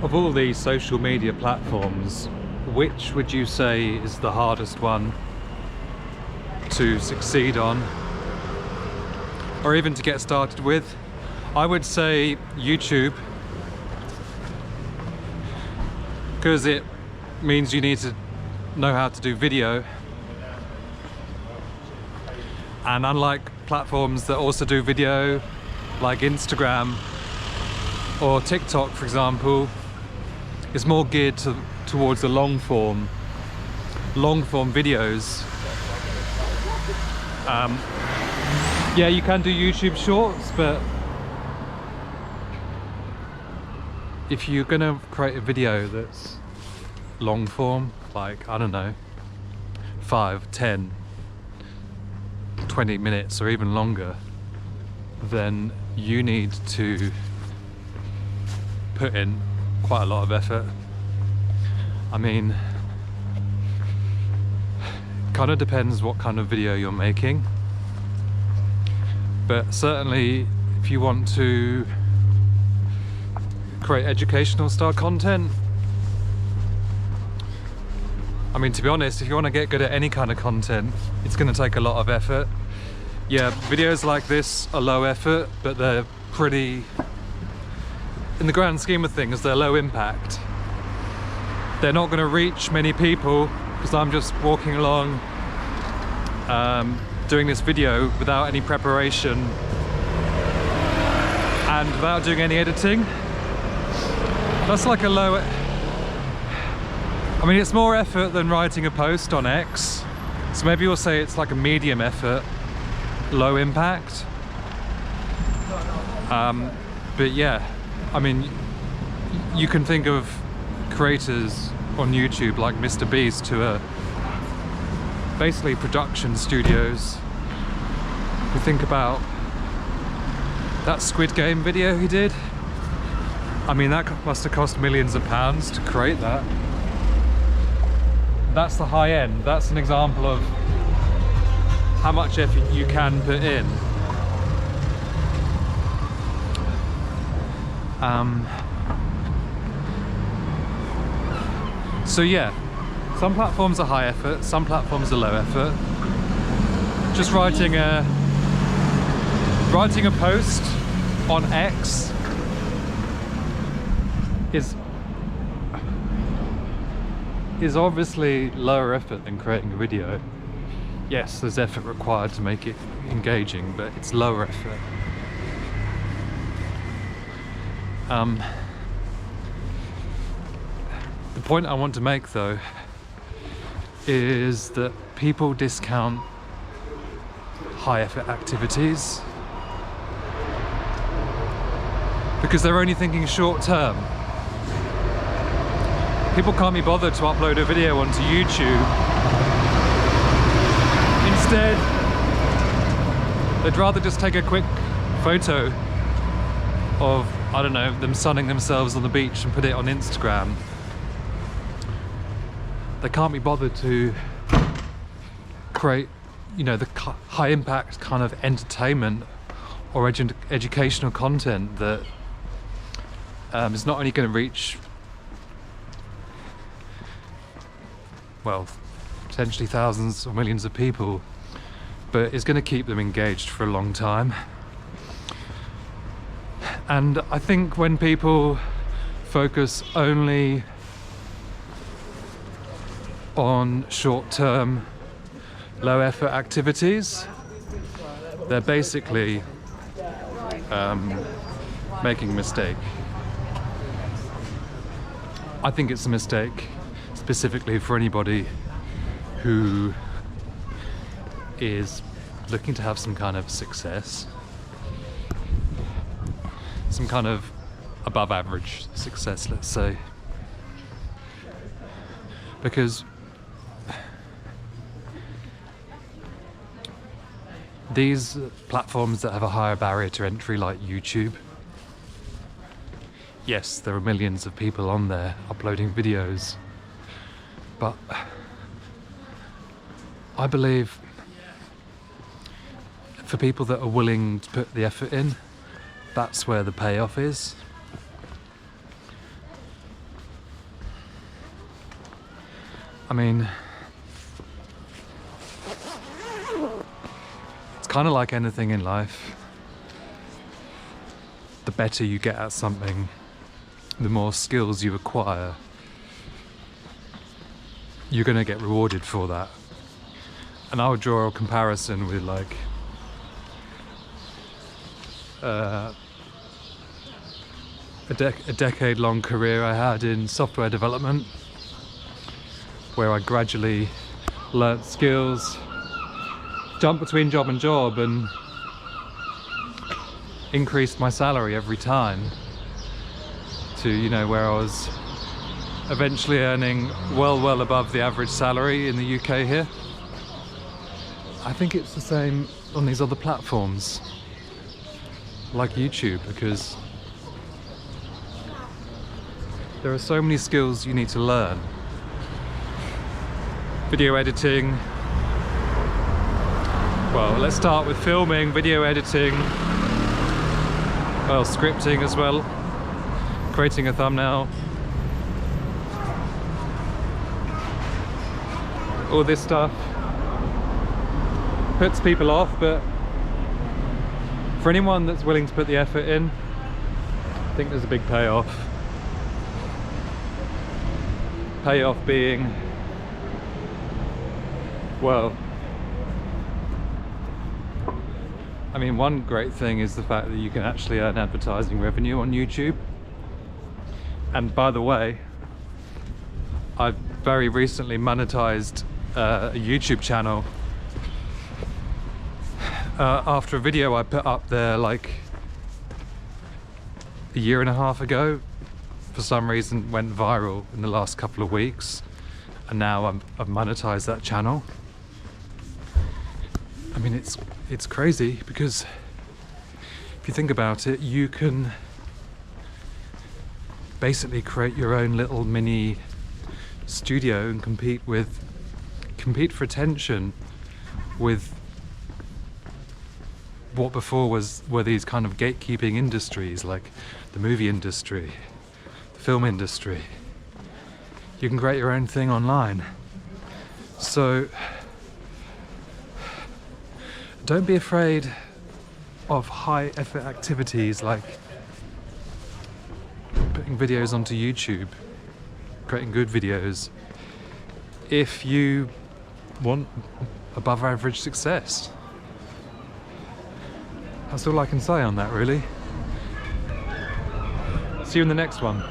Of all these social media platforms, which would you say is the hardest one to succeed on, or even to get started with? I would say YouTube, because it means you need to know how to do video, and unlike platforms that also do video like Instagram or TikTok, for example, it's more geared towards the long form videos. Yeah, you can do YouTube shorts, but if you're gonna create a video that's long form, like, I don't know, 5, 10, 20 minutes or even longer, then you need to put in quite a lot of effort. I mean, kind of depends what kind of video you're making, but certainly if you want to create educational style content, I mean, to be honest, if you want to get good at any kind of content, it's going to take a lot of effort. Yeah, videos like this are low effort, but they're pretty, in the grand scheme of things, they're low impact. They're not going to reach many people because I'm just walking along doing this video without any preparation and without doing any editing. That's like a low, I mean, it's more effort than writing a post on X, so maybe you'll say it's like a medium effort, low impact. But yeah, I mean, you can think of creators on YouTube like Mr. Beast, who are basically production studios. If you think about that Squid Game video he did, I mean, that must have cost millions of pounds to create that. That's the high end. That's an example of how much effort you can put in. So yeah, some platforms are high effort, some platforms are low effort. Just writing a post on X is obviously lower effort than creating a video. Yes, there's effort required to make it engaging, but it's lower effort. The point I want to make, though, is that people discount high effort activities because they're only thinking short term. People can't be bothered to upload a video onto YouTube. Instead, they'd rather just take a quick photo of, I don't know, them sunning themselves on the beach and put it on Instagram. They can't be bothered to create, you know, the high impact kind of entertainment or educational content that is not only going to reach, well, potentially thousands or millions of people, but is going to keep them engaged for a long time. And I think when people focus only on short-term, low-effort activities, they're basically making a mistake. I think it's a mistake specifically for anybody who is looking to have some kind of success, some kind of above average success, let's say. Because these platforms that have a higher barrier to entry, like YouTube, yes, there are millions of people on there uploading videos, but I believe for people that are willing to put the effort in, that's where the payoff is. I mean, it's kind of like anything in life. The better you get at something, the more skills you acquire, you're going to get rewarded for that. And I would draw a comparison with like a decade-long career I had in software development, where I gradually learnt skills, jumped between job and job, and increased my salary every time to, you know, where I was eventually earning well above the average salary in the UK here. I think it's the same on these other platforms like YouTube, because there are so many skills you need to learn. Video editing. Well, let's start with filming, video editing, well, scripting as well, creating a thumbnail. All this stuff puts people off, but for anyone that's willing to put the effort in, I think there's a big payoff. Payoff being, well, I mean, one great thing is the fact that you can actually earn advertising revenue on YouTube. And by the way, I've very recently monetized a YouTube channel after a video I put up there like a year and a half ago. For some reason went viral in the last couple of weeks, and now I've monetized that channel. I mean, it's crazy, because if you think about it, you can basically create your own little mini studio and compete for attention with what before were these kind of gatekeeping industries, like the movie industry, the film industry. You can create your own thing online. So don't be afraid of high effort activities like putting videos onto YouTube, creating good videos, if you want above average success. That's all I can say on that, really. See you in the next one.